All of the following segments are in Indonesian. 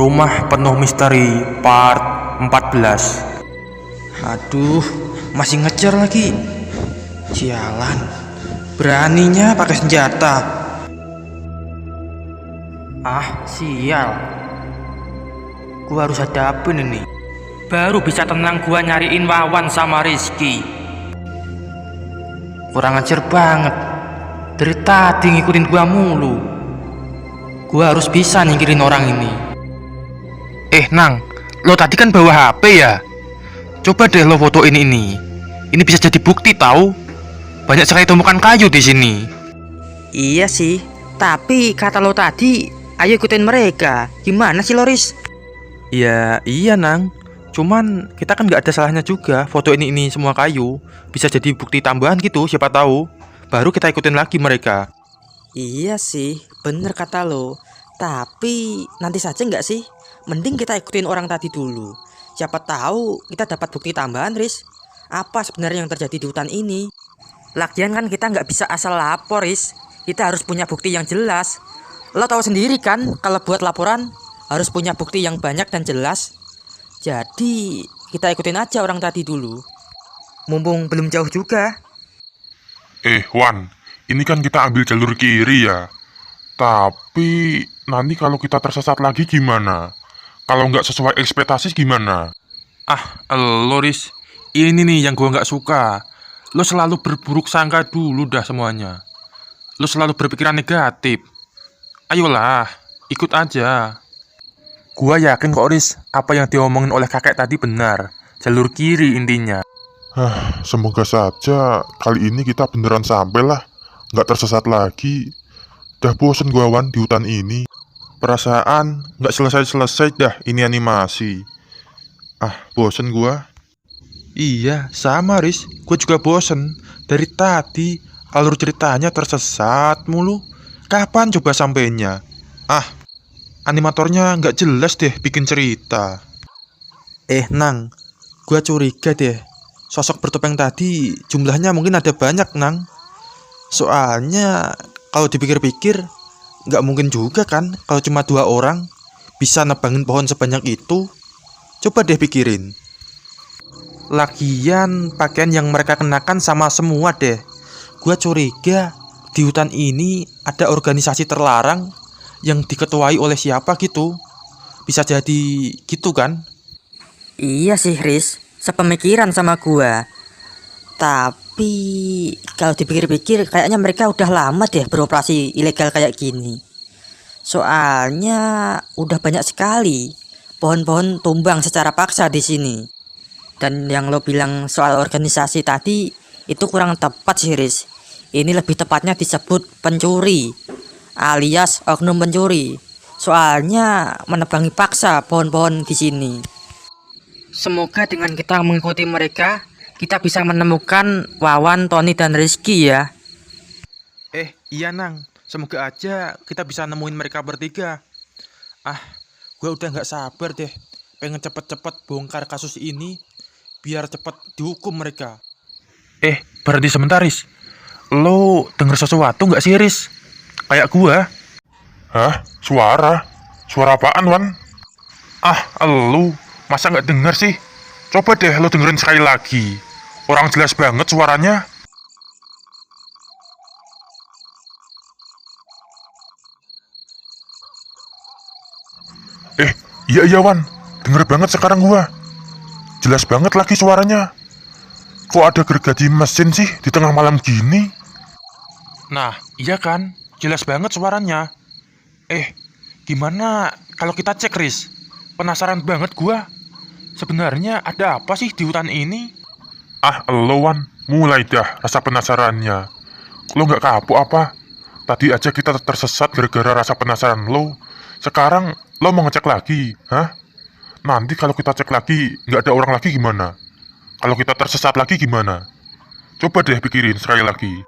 Rumah Penuh Misteri Part 14. Aduh, masih ngejar lagi. Sialan, beraninya pakai senjata. Ah, sial. Gua harus hadapin ini. Baru bisa tenang gua nyariin Wawan sama Rizky. Kurang ajar banget. Dari tadi ngikutin gua mulu. Gua harus bisa nyingkirin orang ini. Nang, lo tadi kan bawa HP ya? Coba deh lo fotoin ini. Ini bisa jadi bukti tahu. Banyak sekali tumpukan kayu di sini. Iya sih, tapi kata lo tadi, ayo ikutin mereka. Gimana sih Loris? Ya iya Nang. Cuman kita kan nggak ada salahnya juga foto ini semua kayu. Bisa jadi bukti tambahan gitu, siapa tahu. Baru kita ikutin lagi mereka. Iya sih, bener kata lo. Tapi nanti saja nggak sih? Mending kita ikutin orang tadi dulu. Siapa tahu kita dapat bukti tambahan, Riz. Apa sebenarnya yang terjadi di hutan ini? Lagian kan kita nggak bisa asal lapor, Riz. Kita harus punya bukti yang jelas. Lo tahu sendiri kan, kalau buat laporan harus punya bukti yang banyak dan jelas. Jadi kita ikutin aja orang tadi dulu. Mumpung belum jauh juga. Wan, ini kan kita ambil jalur kiri ya. Tapi nanti kalau kita tersesat lagi gimana? Kalau nggak sesuai ekspektasi gimana? Loris, ini nih yang gua nggak suka. Lo selalu berburuk sangka dulu dah semuanya. Lo selalu berpikiran negatif. Ayolah, ikut aja. Gua yakin kok Riz, apa yang diomongin oleh kakek tadi benar. Jalur kiri intinya. Semoga saja kali ini kita beneran sampai lah. Nggak tersesat lagi. Dah bosen gua Wan di hutan ini. Perasaan nggak selesai-selesai dah ini animasi. Bosen gua. Iya, sama Riz. Gue juga bosen. Dari tadi alur ceritanya tersesat mulu. Kapan coba sampainya? Animatornya nggak jelas deh bikin cerita. Nang, gue curiga deh. Sosok bertopeng tadi jumlahnya mungkin ada banyak, Nang. Soalnya kalau dipikir-pikir nggak mungkin juga kan kalau cuma 2 orang bisa nebangin pohon sebanyak itu. Coba deh pikirin. Lagian pakaian yang mereka kenakan sama semua deh. Gua curiga di hutan ini ada organisasi terlarang yang diketuai oleh siapa gitu. Bisa jadi gitu kan? Iya sih, Riz. Sepemikiran sama gua. Tapi kalau dipikir-pikir kayaknya mereka udah lama deh beroperasi ilegal kayak gini. Soalnya udah banyak sekali pohon-pohon tumbang secara paksa di sini. Dan yang lo bilang soal organisasi tadi itu kurang tepat sih, Riz. Ini lebih tepatnya disebut pencuri alias oknum pencuri. Soalnya menebangi paksa pohon-pohon di sini. Semoga dengan kita mengikuti mereka, kita bisa menemukan Wawan, Tony, dan Rizky ya. Iya Nang, semoga aja kita bisa nemuin mereka bertiga. Gue udah gak sabar deh. Pengen cepet-cepet bongkar kasus ini biar cepet dihukum mereka. Berhenti sebentar Riz. Lo denger sesuatu gak sih Riz? Kayak gua. Suara? Suara apaan Wan? Lu masa gak denger sih? Coba deh lo dengerin sekali lagi. Orang jelas banget suaranya. Iya Wan, denger banget sekarang gua. Jelas banget lagi suaranya. Kok ada gergaji mesin sih di tengah malam gini? Nah, iya kan? Jelas banget suaranya. Gimana kalau kita cek, Riz? Penasaran banget gua. Sebenarnya ada apa sih di hutan ini? Lo Wan, mulai dah rasa penasarannya. Lo nggak kapok apa? Tadi aja kita tersesat gara-gara rasa penasaran lo. Sekarang lo mau ngecek lagi, Nanti kalau kita cek lagi, nggak ada orang lagi gimana? Kalau kita tersesat lagi gimana? Coba deh pikirin sekali lagi.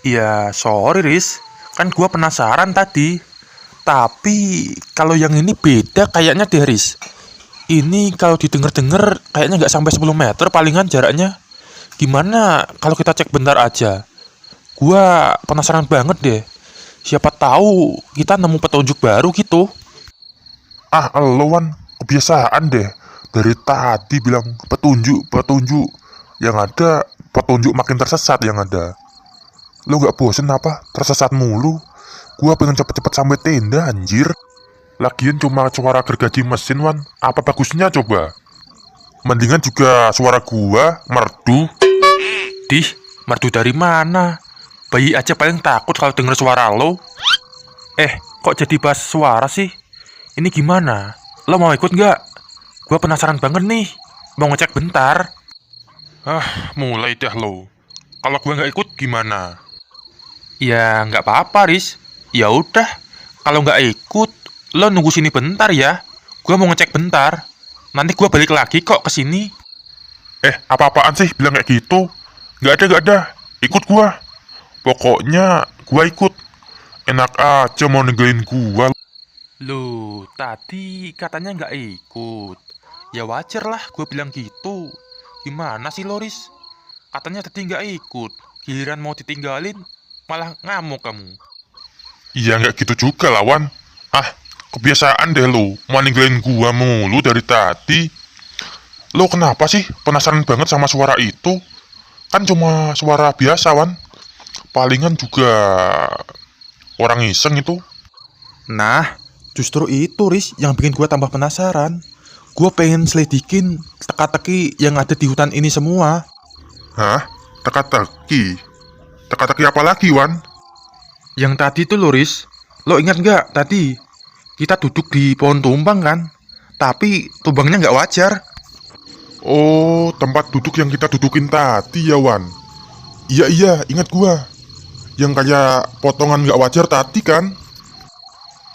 Ya, sorry Riz. Kan gua penasaran tadi. Tapi kalau yang ini beda kayaknya deh Riz. Ini kalau didengar-dengar kayaknya nggak sampai 10 meter palingan jaraknya. Gimana kalau kita cek bentar aja? Gua penasaran banget deh. Siapa tahu kita nemu petunjuk baru gitu. Lo Wan, kebiasaan deh. Dari tadi bilang petunjuk, petunjuk. Yang ada petunjuk makin tersesat yang ada. Lo gak bosen apa? Tersesat mulu. Gua pengen cepet-cepet sampai tenda anjir. Lagian cuma suara gergaji mesin Wan. Apa bagusnya coba? Mendingan juga suara gua merdu. Dih, merdu dari mana? Bayi aja paling takut kalau denger suara lo. Kok jadi bahas suara sih? Ini gimana? Lo mau ikut nggak? Gua penasaran banget nih. Mau ngecek bentar. Mulai dah lo. Kalau gua nggak ikut gimana? Ya nggak apa-apa, Riz. Ya udah, kalau nggak ikut, lo nunggu sini bentar ya. Gua mau ngecek bentar. Nanti gua balik lagi kok ke sini. Apa-apaan sih bilang kayak gitu? Nggak ada. Ikut gua. Pokoknya gua ikut. Enak aja mau ninggalin gua. Loh, tadi katanya nggak ikut. Ya wajar lah, gue bilang gitu. Gimana sih, Loris? Katanya tadi nggak ikut. Giliran mau ditinggalin, malah ngamuk kamu. Iya nggak gitu juga lawan. Kebiasaan deh lo. Mau ninggalin gua mulu dari tadi. Lo kenapa sih penasaran banget sama suara itu? Kan cuma suara biasa Wan. Palingan juga orang iseng itu. Nah, justru itu, Riz, yang bikin gue tambah penasaran. Gue pengen selidikin teka-teki yang ada di hutan ini semua. Hah? Teka-teki? Teka-teki apa lagi Wan? Yang tadi tuh, Loris, lo ingat nggak tadi? Kita duduk di pohon tumbang kan? Tapi tumbangnya nggak wajar. Oh, tempat duduk yang kita dudukin tadi ya Wan. Iya, ingat gua. Yang kayak potongan nggak wajar tadi kan?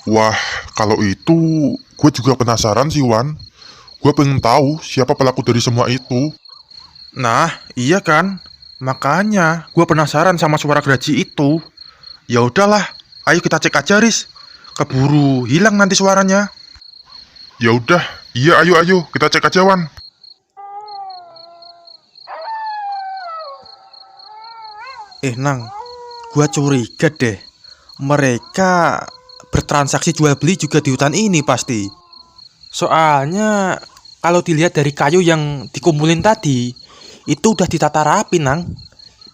Wah, kalau itu gue juga penasaran sih Wan. Gue pengen tahu siapa pelaku dari semua itu. Nah, iya kan? Makanya gue penasaran sama suara gergaji itu. Ya udahlah, ayo kita cek aja, Riz. Keburu hilang nanti suaranya. Ya udah, iya ayo kita cek aja Wan. Nang, gue curiga deh. Mereka bertransaksi jual beli juga di hutan ini pasti. Soalnya kalau dilihat dari kayu yang dikumpulin tadi, itu udah ditata rapi, Nang.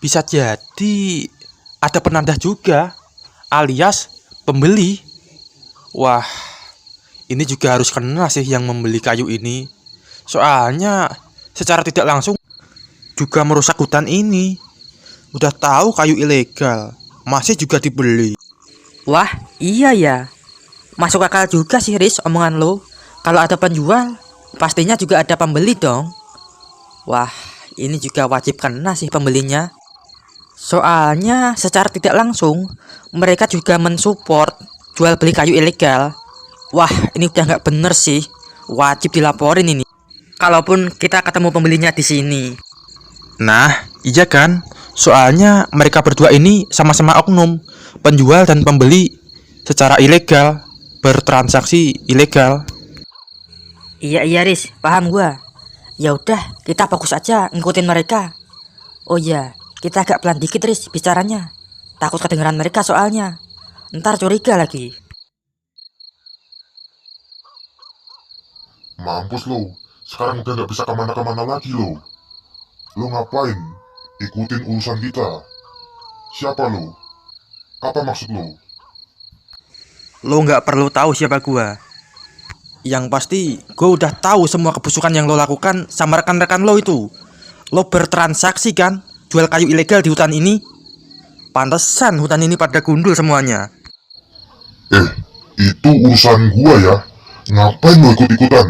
Bisa jadi ada penanda juga, alias pembeli. Wah, ini juga harus kena sih yang membeli kayu ini. Soalnya secara tidak langsung juga merusak hutan ini. Udah tahu kayu ilegal, masih juga dibeli. Wah, iya ya. Masuk akal juga sih, Riz, omongan lo. Kalau ada penjual, pastinya juga ada pembeli dong. Wah, ini juga wajib kena sih pembelinya. Soalnya secara tidak langsung, mereka juga mensupport jual beli kayu ilegal. Wah, ini udah nggak bener sih. Wajib dilaporin ini. Kalaupun kita ketemu pembelinya di sini. Nah, iya kan? Soalnya mereka berdua ini sama-sama oknum, penjual dan pembeli secara ilegal, bertransaksi ilegal. Iya Riz, paham gua. Ya udah, kita fokus aja ngikutin mereka. Oh iya, kita agak pelan dikit Riz bicaranya. Takut kedengeran mereka soalnya. Ntar curiga lagi. Mampus lo, sekarang udah nggak bisa kemana-kemana lagi lo. Lo ngapain? Ikutin urusan kita. Siapa lo? Apa maksud lo? Lo nggak perlu tahu siapa gua. Yang pasti, gua udah tahu semua kebusukan yang lo lakukan sama rekan-rekan lo itu. Lo bertransaksi kan, jual kayu ilegal di hutan ini. Pantesan hutan ini pada gundul semuanya. Itu urusan gua ya. Ngapain lo ikut-ikutan?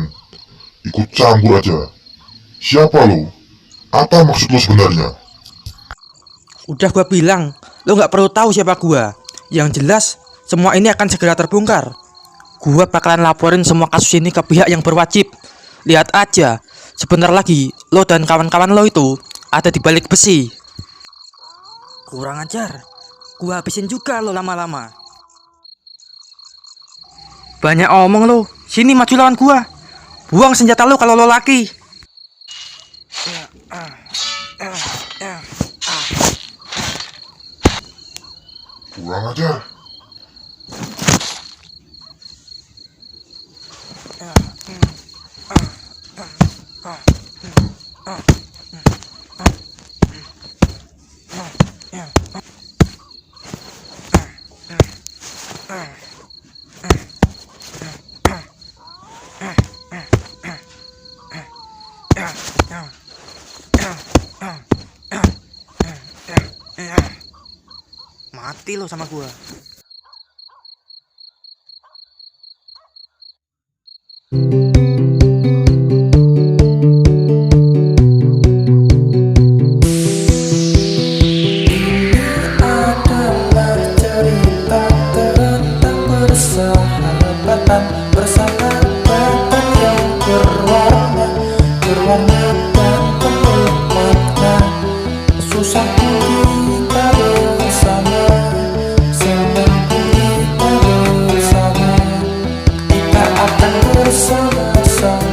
Ikut campur aja. Siapa lo? Apa maksud lo sebenarnya? Udah gua bilang, lo nggak perlu tahu siapa gua. Yang jelas, semua ini akan segera terbongkar. Gua bakalan laporin semua kasus ini ke pihak yang berwajib. Lihat aja, sebentar lagi lo dan kawan-kawan lo itu ada di balik besi. Kurang ajar. Gua habisin juga lo lama-lama. Banyak omong lo. Sini maju lawan gua. Buang senjata lo kalau lo laki. Kurang ajar. Mati lo sama gua. Adalah cerita tentang persahabatan yang berwarna dan penuh makna. Susah kita bersama, senang kita bersama, kita akan bersama-sama.